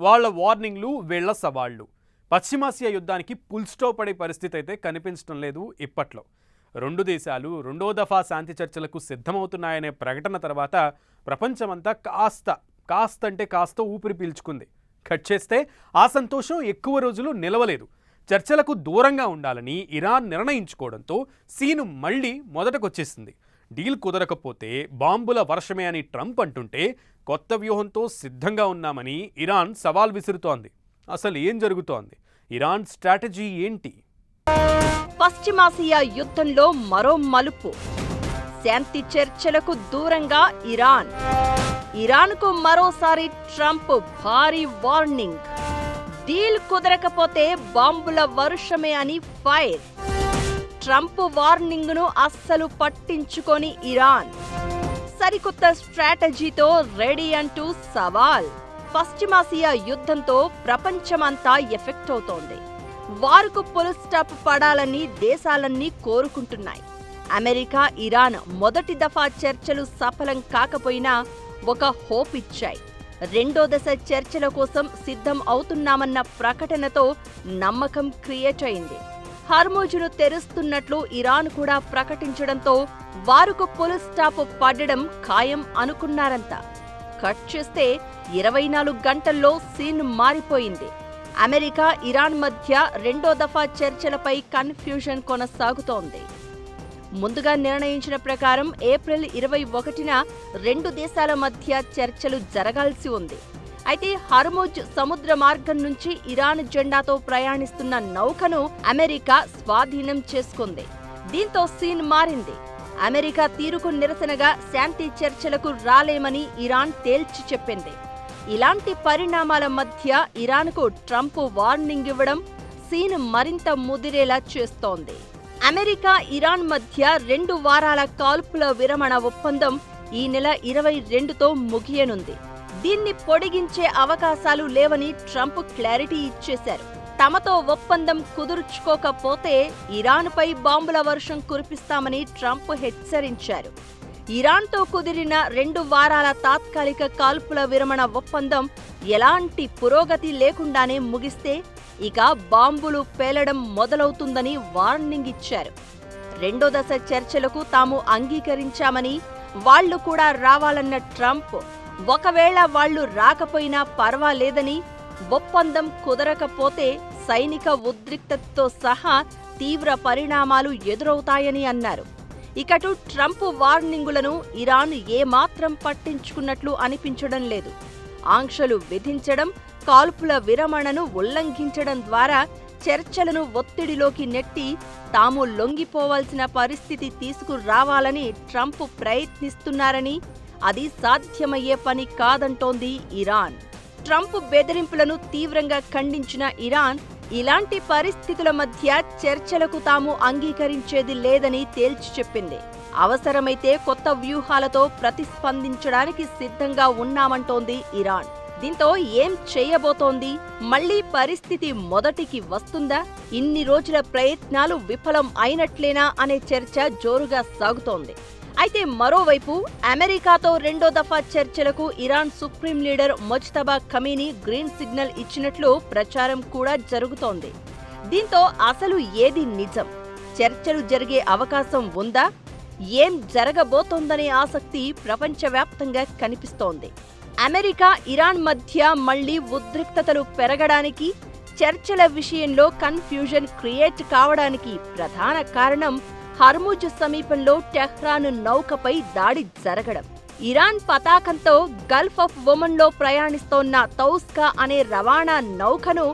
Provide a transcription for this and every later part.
వాళ్ళ వార్నింగ్లు, వీళ్ల సవాళ్లు. పశ్చిమాసియా యుద్ధానికి పుల్ స్టాప్ పడే పరిస్థితి అయితే కనిపించడం లేదు ఇప్పట్లో. రెండు దేశాలు రెండో దఫా శాంతి చర్చలకు సిద్ధమవుతున్నాయనే ప్రకటన తర్వాత ప్రపంచమంతా కాస్త ఊపిరి పీల్చుకుంది. కట్ చేస్తే ఆ సంతోషం ఎక్కువ రోజులు నిలవలేదు. చర్చలకు దూరంగా ఉండాలని ఇరాన్ నిర్ణయించుకోవడంతో సీను మళ్లీ మొదటకొచ్చేసింది. డీల్ కుదరకపోతే బాంబుల వర్షమే అని ట్రంప్ అంటుంటే కొత్త వ్యూహంతో సిద్ధంగా ఉన్నామని ఇరాన్ సవాల్ విసురుతోంది. అసలు ఏం జరుగుతోంది? ఇరాన్ స్ట్రాటజీ ఏంటి? పశ్చిమాసియా యుద్ధంలో మరో మలుపు. శాంతి చర్చలకు దూరంగా ఇరాన్కు మరోసారి ట్రంప్ భారీ వార్నింగ్. డీల్ కుదరకపోతే బాంబుల వర్షమే అని ఫైర్. ట్రంప్ వార్నింగ్ ను అస్సలు పట్టించుకొని ఇరాన్ సరికొత్త స్ట్రాటజీతో రెడీ అంటూ సవాల్. పశ్చిమాసియా యుద్ధంతో ప్రపంచమంతా ఎఫెక్ట్ అవుతోంది. వారుకు పుల్ స్టాప్ పడాలని దేశాలన్నీ కోరుకుంటున్నాయి. అమెరికా, ఇరాన్ మొదటి దఫా చర్చలు సఫలం కాకపోయినా ఒక హోప్ ఇచ్చాయి. రెండో దశ చర్చల కోసం సిద్ధం అవుతున్నామన్న ప్రకటనతో నమ్మకం క్రియేట్ అయింది. హర్ముజ్ను తెరుస్తున్నట్లు ఇరాన్ కూడా ప్రకటించడంతో వారుకు పుల్ స్టాప్ పడడం ఖాయం అనుకున్నారంతా. కట్ చేస్తే 24 గంటల్లో సీన్ మారిపోయింది. అమెరికా, ఇరాన్ మధ్య రెండో దఫా చర్చలపై కన్ఫ్యూజన్ కొనసాగుతోంది. ముందుగా నిర్ణయించిన ప్రకారం ఏప్రిల్ 21న రెండు దేశాల మధ్య చర్చలు జరగాల్సి ఉంది. అయితే హర్ముజ్ సముద్ర మార్గం నుంచి ఇరాన్ జెండాతో ప్రయాణిస్తున్న నౌకను అమెరికా స్వాధీనం చేసుకుంది. దీంతో సీన్ మారింది. అమెరికా తీరుకు నిరసనగా శాంతి చర్చలకు రాలేమని ఇరాన్ తేల్చి చెప్పింది. ఇలాంటి పరిణామాల మధ్య ఇరాన్కు ట్రంప్ వార్నింగ్ ఇవ్వడం సీన్ మరింత ముదిరేలా చేస్తోంది. అమెరికా, ఇరాన్ మధ్య 2 వారాల కాల్పుల విరమణ ఒప్పందం ఈ నెల 22తో ముగియనుంది. దీన్ని పొడిగించే అవకాశాలు లేవని ట్రంప్ క్లారిటీ ఇచ్చేశారు. తమతో ఒప్పందం కుదుర్చుకోకపోతే ఇరాన్పై బాంబుల వర్షం కురిపిస్తామని ట్రంప్ హెచ్చరించారు. ఇరాన్తో కుదిరిన 2 వారాల తాత్కాలిక కాల్పుల విరమణ ఒప్పందం ఎలాంటి పురోగతి లేకుండానే ముగిస్తే ఇక బాంబులు పేలడం మొదలవుతుందని వార్నింగ్ ఇచ్చారు. రెండో దశ చర్చలకు తాము అంగీకరించామని, వాళ్లు కూడా రావాలన్న ట్రంప్ ఒకవేళ వాళ్లు రాకపోయినా పర్వాలేదని, ఒప్పందం కుదరకపోతే సైనిక ఉద్రిక్తతతో సహా తీవ్ర పరిణామాలు ఎదురవుతాయని అన్నారు. ఇకటు ట్రంప్ వార్నింగులను ఇరాన్ ఏమాత్రం పట్టించుకున్నట్లు అనిపించడం లేదు. ఆంక్షలు విధించడం, కాల్పుల విరమణను ఉల్లంఘించడం ద్వారా చర్చలను ఒత్తిడిలోకి నెట్టి తాము లొంగిపోవాల్సిన పరిస్థితి తీసుకురావాలని ట్రంప్ ప్రయత్నిస్తున్నారని, అది సాధ్యమయ్యే పని కాదంటోంది ఇరాన్. ట్రంప్ బెదిరింపులను తీవ్రంగా ఖండించిన ఇరాన్ ఇలాంటి పరిస్థితుల మధ్య చర్చలకు తాము అంగీకరించేది లేదని తేల్చి చెప్పింది. అవసరమైతే కొత్త వ్యూహాలతో ప్రతిస్పందించడానికి సిద్ధంగా ఉన్నామంటోంది ఇరాన్. దీంతో ఏం చేయబోతోంది? మళ్లీ పరిస్థితి మొదటికి వస్తుందా? ఇన్ని రోజుల ప్రయత్నాలు విఫలం అయినట్లేనా అనే చర్చ జోరుగా సాగుతోంది. అయితే మరోవైపు అమెరికాతో రెండో దఫా చర్చలకు Iran supreme leader Mojtaba Khamenei green signal ఇచ్చినట్లు ప్రచారం కూడా జరుగుతోంది. దీంతో అసలు ఏది నిజం? చర్చలు జరిగే అవకాశం ఉందా? ఏం జరగబోతోందనే ఆసక్తి ప్రపంచవ్యాప్తంగా కనిపిస్తోంది. అమెరికా, ఇరాన్ మధ్య మళ్లీ ఉద్రిక్తతలు పెరగడానికి, చర్చల విషయంలో కన్ఫ్యూజన్ క్రియేట్ కావడానికి ప్రధాన కారణం హర్ముజ్ సమీపంలో టెహ్రాన్ నౌకపై దాడి జరగడం. ఇరాన్ పతాకంతో గల్ఫ్ ఆఫ్ ఒమన్లో ప్రయాణిస్తోన్న తౌస్కా అనే రవాణా నౌకను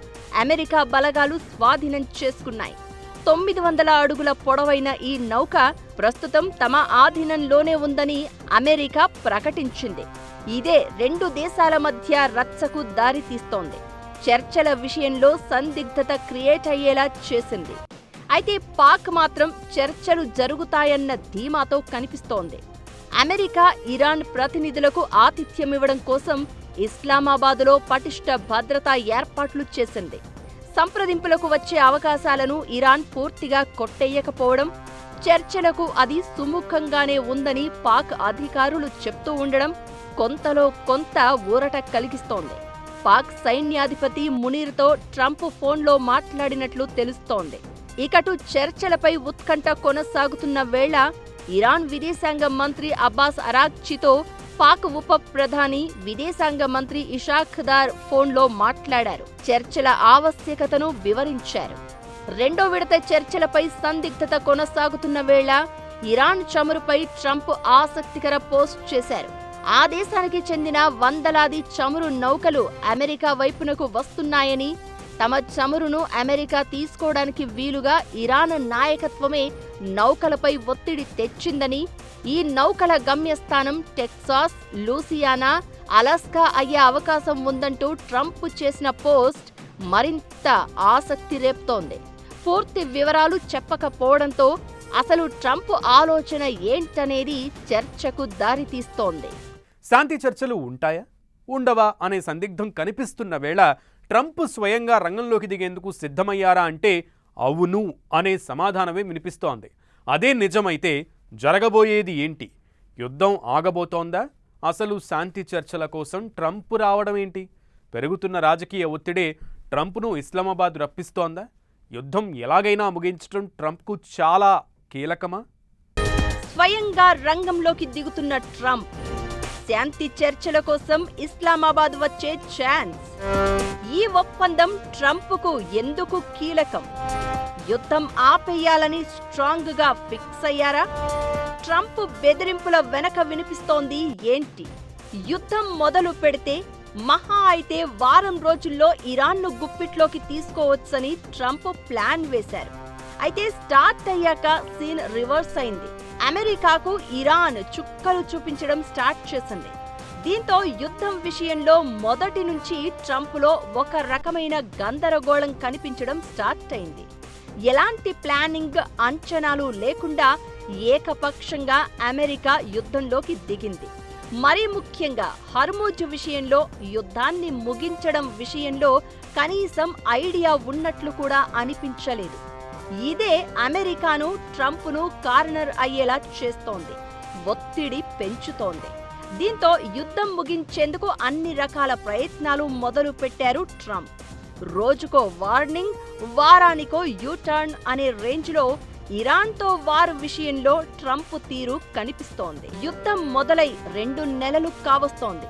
అమెరికా బలగాలు స్వాధీనం చేసుకున్నాయి. 900 అడుగుల పొడవైన ఈ నౌక ప్రస్తుతం తమ ఆధీనంలోనే ఉందని అమెరికా ప్రకటించింది. ఇదే రెండు దేశాల మధ్య రచ్చకు దారితీస్తోంది. చర్చల విషయంలో సందిగ్ధత క్రియేట్ అయ్యేలా చేసింది. అయితే పాక్ మాత్రం చర్చలు జరుగుతాయన్న ధీమాతో కనిపిస్తోంది. అమెరికా, ఇరాన్ ప్రతినిధులకు ఆతిథ్యమివ్వడం కోసం ఇస్లామాబాదులో పటిష్ట భద్రతా ఏర్పాట్లు చేసింది. సంప్రదింపులకు వచ్చే అవకాశాలను ఇరాన్ పూర్తిగా కొట్టేయకపోవడం, చర్చలకు అది సుముఖంగానే ఉందని పాక్ అధికారులు చెప్తూ ఉండడం కొంతలో కొంత ఊరట కలిగిస్తోంది. పాక్ సైన్యాధిపతి మునీర్తో ట్రంప్ ఫోన్లో మాట్లాడినట్లు తెలుస్తోంది. ఇకటు చర్చలపై ఉత్కంఠ కొనసాగుతున్న వేళ ఇరాన్ విదేశాంగ మంత్రి అబ్బాస్ అరాగ్చీతో పాక్ ఉప ప్రధాని విదేశాంగ మంత్రి ఇషాక్ దార్ ఫోన్లో మాట్లాడారు. చర్చల ఆవశ్యకతను వివరించారు. రెండో విడత చర్చలపై సందిగ్ధత కొనసాగుతున్న వేళ ఇరాన్ చమురుపై ట్రంప్ ఆసక్తికర పోస్ట్ చేశారు. ఆ దేశానికి చెందిన వందలాది చమురు నౌకలు అమెరికా వైపునకు వస్తున్నాయని, తమ చమురును అమెరికా తీసుకోవడానికి వీలుగా ఇరాన్ నాయకత్వమే నౌకలపై ఒత్తిడి తెచ్చిందని, ఈ నౌకల గమ్యస్థానం టెక్సాస్, లూసియానా, అలాస్కా అయ్యే అవకాశం ఉందంటూ ట్రంప్ చేసిన పోస్ట్ మరింత ఆసక్తి రేపుతోంది. పూర్తి వివరాలు చెప్పకపోవడంతో అసలు ట్రంప్ ఆలోచన ఏంటనేది చర్చకు దారితీస్తోంది. శాంతి చర్చలు ఉంటాయా ఉండవా అనే సందిగ్ధం కనిపిస్తున్న వేళ ట్రంప్ స్వయంగా రంగంలోకి దిగేందుకు సిద్ధమయ్యారా అంటే అవును అనే సమాధానమే వినిపిస్తోంది. అదే నిజమైతే జరగబోయేది ఏంటి? యుద్ధం ఆగబోతోందా? అసలు శాంతి చర్చల కోసం ట్రంప్ రావడం ఏంటి? పెరుగుతున్న రాజకీయ ఒత్తిడే ట్రంప్ను ఇస్లామాబాద్ రప్పిస్తోందా? యుద్ధం ఎలాగైనా ముగించడం ట్రంప్కు చాలా కీలకమా? స్వయంగా రంగంలోకి దిగుతున్న ట్రంప్ శాంతి చర్చల కోసం ఇస్లామాబాద్ వచ్చే ఛాన్స్. ఈ ఒప్పందం ట్రంప్కు ఎందుకు కీలకం? యుద్ధం ఆపేయాలని స్ట్రాంగ్ గా ఫిక్స్ అయ్యారా? ట్రంప్ బెదిరింపుల వెనక వినిపిస్తోంది ఏంటి? యుద్ధం మొదలు పెడితే మహా అయితే వారం రోజుల్లో ఇరాన్ను గుప్పిట్లోకి తీసుకోవచ్చని ట్రంప్ ప్లాన్ వేశారు. అయితే స్టార్ట్ అయ్యాక సీన్ రివర్స్ అయింది. అమెరికాకు ఇరాన్ చుక్కలు చూపించడం స్టార్ట్ చేసింది. దీంతో యుద్ధం విషయంలో మొదటి నుంచి ట్రంప్లో ఒక రకమైన గందరగోళం కనిపించడం స్టార్ట్ అయింది. ఎలాంటి ప్లానింగ్, అంచనాలు లేకుండా ఏకపక్షంగా అమెరికా యుద్ధంలోకి దిగింది. మరీ ముఖ్యంగా హర్ముజ్ విషయంలో, యుద్ధాన్ని ముగించడం విషయంలో కనీసం ఐడియా ఉన్నట్లు కూడా అనిపించలేదు. ఇదే అమెరికాను, ట్రంప్ను కార్నర్ అయ్యేలా చేస్తోంది, ఒత్తిడి పెంచుతోంది. దీంతో యుద్ధం ముగించేందుకు అన్ని రకాల ప్రయత్నాలు మొదలు పెట్టారు ట్రంప్. రోజుకో వార్నింగ్, వారానికో యూటర్న్ అనే రేంజ్లో ఇరాన్తో వార్ విషయంలో ట్రంప్ తీరు కనిపిస్తోంది. యుద్ధం మొదలై 2 నెలలు కావస్తోంది.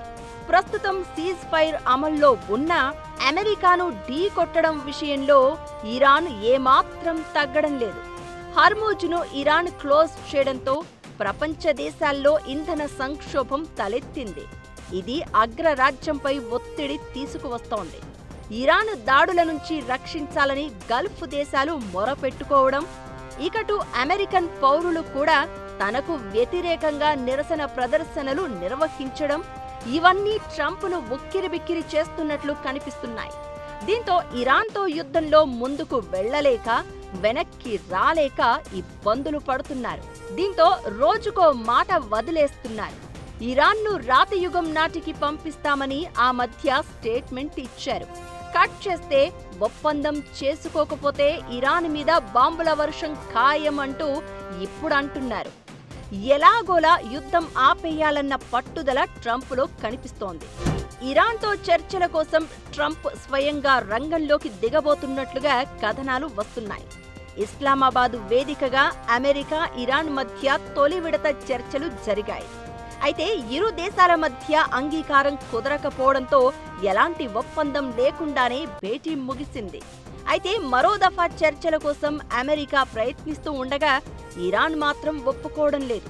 ప్రస్తుతం సీజ్ ఫైర్ అమల్లో ఉన్నా అమెరికాను ఢీ కొట్టడం విషయంలో ఇరాన్ ఏమాత్రం తగ్గడం లేదు. హర్ముజ్ను ఇరాన్ క్లోజ్ చేయడంతో ప్రపంచ దేశాల్లో ఇంధన సంక్షోభం తలెత్తింది. ఇది అగ్రరాజ్యంపై ఒత్తిడి తీసుకువస్తోంది. ఇరాన్ దాడుల నుంచి రక్షించాలని గల్ఫ్ దేశాలు మొరపెట్టుకోవడం, ఇకటు అమెరికన్ పౌరులు కూడా తనకు వ్యతిరేకంగా నిరసన ప్రదర్శనలు నిర్వహించడం, ఇవన్నీ ట్రంప్ను ఉక్కిరిబిక్కిరి చేస్తున్నట్లు కనిపిస్తున్నాయి. దీంతో ఇరాన్తో యుద్ధంలో ముందుకు వెళ్లలేక, వెనక్కి రాలేక ఇబ్బందులు పడుతున్నారు. దీంతో రోజుకో మాట వదిలేస్తున్నారు. ఇరాన్ను రాతయుగం నాటికి పంపిస్తామని ఆ మధ్య స్టేట్మెంట్ ఇచ్చారు. కట్ చేస్తే ఒప్పందం చేసుకోకపోతే ఇరాన్ మీద బాంబుల వర్షం ఖాయం అంటూ ఇప్పుడు అంటున్నారు. ఎలాగోలా యుద్ధం ఆపేయాలన్న పట్టుదల ట్రంప్లో కనిపిస్తోంది. ఇరాన్తో చర్చల కోసం ట్రంప్ స్వయంగా రంగంలోకి దిగబోతున్నట్లుగా కథనాలు వస్తున్నాయి. ఇస్లామాబాద్ వేదికగా అమెరికా, ఇరాన్ మధ్య తొలి విడత చర్చలు జరిగాయి. అయితే ఇరు దేశాల మధ్య అంగీకారం కుదరకపోవడంతో ఎలాంటి ఒప్పందం లేకుండానే భేటీ ముగిసింది. అయితే మరో దఫా చర్చల కోసం అమెరికా ప్రయత్నిస్తూ ఉండగా ఇరాన్ మాత్రం ఒప్పుకోవడం లేదు.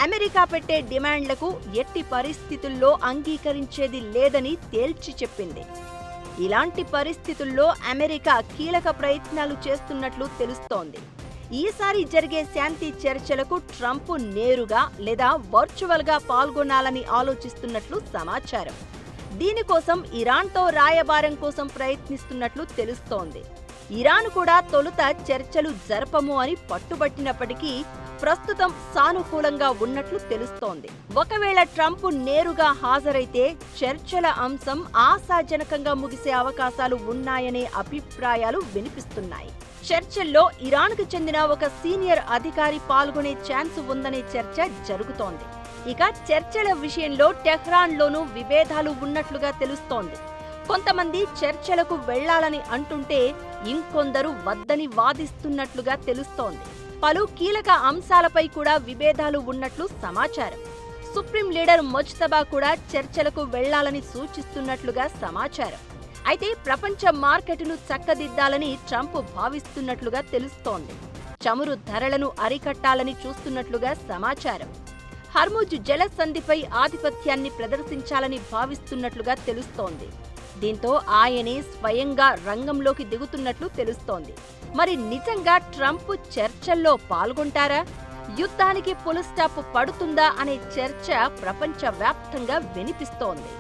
అమెరికా పెట్టే డిమాండ్లకు ఎట్టి పరిస్థితుల్లో అంగీకరించేది లేదని తేల్చి చెప్పింది. ఇలాంటి పరిస్థితుల్లో అమెరికా కీలక ప్రయత్నాలు చేస్తున్నట్లు తెలుస్తోంది. ఈసారి జరిగే శాంతి చర్చలకు ట్రంప్ నేరుగా లేదా వర్చువల్గా పాల్గొనాలని ఆలోచిస్తున్నట్లు సమాచారం. దీనికోసం ఇరాన్తో రాయబారం కోసం ప్రయత్నిస్తున్నట్లు తెలుస్తోంది. ఇరాన్ కూడా తొలుత చర్చలు జరపము అని పట్టుబట్టినప్పటికీ ప్రస్తుతం సానుకూలంగా ఉన్నట్లు తెలుస్తోంది. ఒకవేళ ట్రంప్ నేరుగా హాజరైతే చర్చల అంశం ఆశాజనకంగా ముగిసే అవకాశాలు ఉన్నాయనే అభిప్రాయాలు వినిపిస్తున్నాయి. చర్చల్లో ఇరాన్కు చెందిన ఒక సీనియర్ అధికారి పాల్గొనే ఛాన్స్ ఉందనే చర్చ జరుగుతోంది. ఇక చర్చల విషయంలో టెహ్రాన్లోనూ విభేదాలు ఉన్నట్లుగా తెలుస్తోంది. కొంతమంది చర్చలకు వెళ్లాలని అంటుంటే ఇంకొందరు వద్దని వాదిస్తున్నట్లుగా తెలుస్తోంది. పలు కీలక అంశాలపై కూడా విభేదాలు ఉన్నట్లు సమాచారం. సుప్రీం లీడర్ ముజ్తబా కూడా చర్చలకు వెళ్లాలని సూచిస్తున్నట్లుగా సమాచారం. అయితే ప్రపంచ మార్కెట్ను చక్కదిద్దాలని ట్రంప్ భావిస్తున్నట్లుగా తెలుస్తోంది. చమురు ధరలను అరికట్టాలని చూస్తున్నట్లుగా సమాచారం. హర్ముజ్ జలసంధిపై ఆధిపత్యాన్ని ప్రదర్శించాలని భావిస్తున్నట్లుగా తెలుస్తోంది. దీంతో ఆయనే స్వయంగా రంగంలోకి దిగుతున్నట్లు తెలుస్తోంది. మరి నిజంగా ట్రంప్ చర్చల్లో పాల్గొంటారా? యుద్ధానికి ఫుల్ స్టాప్ పడుతుందా అనే చర్చ ప్రపంచవ్యాప్తంగా వినిపిస్తోంది.